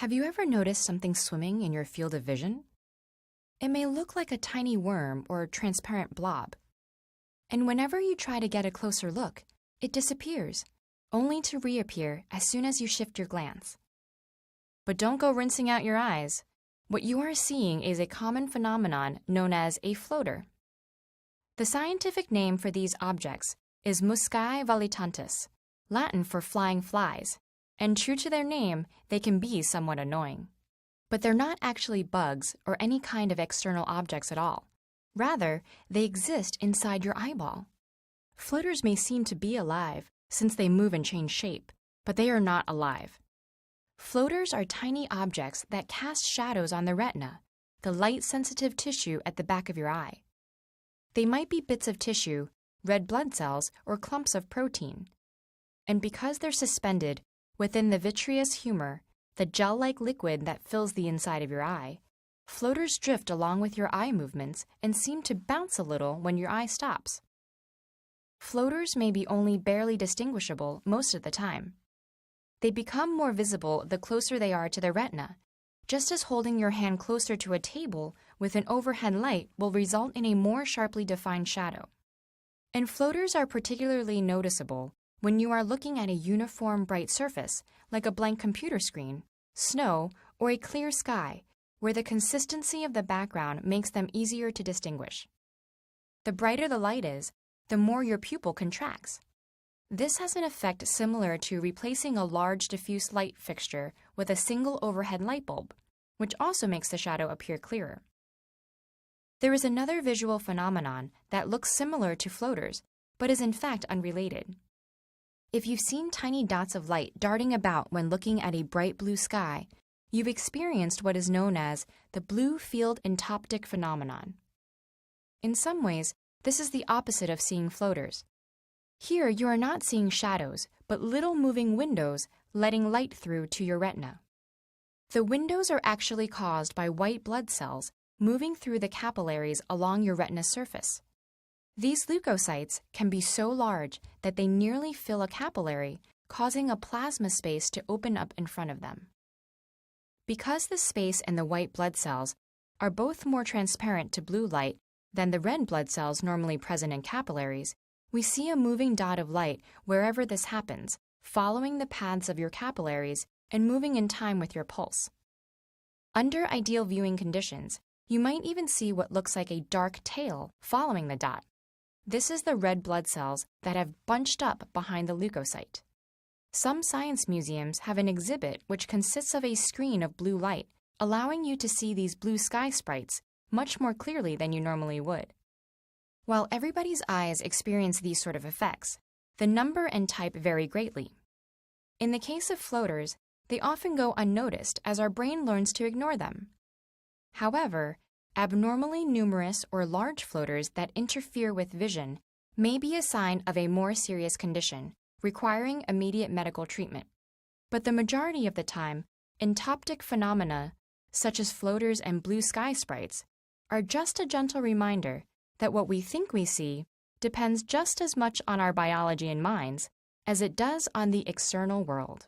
Have you ever noticed something swimming in your field of vision? It may look like a tiny worm or transparent blob. And whenever you try to get a closer look, it disappears, only to reappear as soon as you shift your glance. But don't go rinsing out your eyes. What you are seeing is a common phenomenon known as a floater. The scientific name for these objects is muscae volitantes, Latin for flying flies, and true to their name, they can be somewhat annoying. But they're not actually bugs or any kind of external objects at all. Rather, they exist inside your eyeball. Floaters may seem to be alive since they move and change shape, but they are not alive. Floaters are tiny objects that cast shadows on the retina, the light-sensitive tissue at the back of your eye. They might be bits of tissue, red blood cells, or clumps of protein. And because they're suspended within the vitreous humor, the gel-like liquid that fills the inside of your eye, floaters drift along with your eye movements and seem to bounce a little when your eye stops. Floaters may be only barely distinguishable most of the time. They become more visible the closer they are to the retina, just as holding your hand closer to a table with an overhead light will result in a more sharply defined shadow. And floaters are particularly noticeable when you are looking at a uniform bright surface, like a blank computer screen, snow, or a clear sky, where the consistency of the background makes them easier to distinguish. The brighter the light is, the more your pupil contracts. This has an effect similar to replacing a large diffuse light fixture with a single overhead light bulb, which also makes the shadow appear clearer. There is another visual phenomenon that looks similar to floaters, but is in fact unrelated. If you've seen tiny dots of light darting about when looking at a bright blue sky, you've experienced what is known as the blue field entoptic phenomenon. In some ways, this is the opposite of seeing floaters. Here, you are not seeing shadows, but little moving windows letting light through to your retina. The windows are actually caused by white blood cells moving through the capillaries along your retina surface. These leukocytes can be so large that they nearly fill a capillary, causing a plasma space to open up in front of them. Because the space and the white blood cells are both more transparent to blue light than the red blood cells normally present in capillaries, we see a moving dot of light wherever this happens, following the paths of your capillaries and moving in time with your pulse. Under ideal viewing conditions, you might even see what looks like a dark tail following the dot. This is the red blood cells that have bunched up behind the leukocyte. Some science museums have an exhibit which consists of a screen of blue light, allowing you to see these blue sky sprites much more clearly than you normally would. While everybody's eyes experience these sort of effects, the number and type vary greatly. In the case of floaters, they often go unnoticed as our brain learns to ignore them. However, abnormally numerous or large floaters that interfere with vision may be a sign of a more serious condition, requiring immediate medical treatment. But the majority of the time, entoptic phenomena, such as floaters and blue sky sprites, are just a gentle reminder that what we think we see depends just as much on our biology and minds as it does on the external world.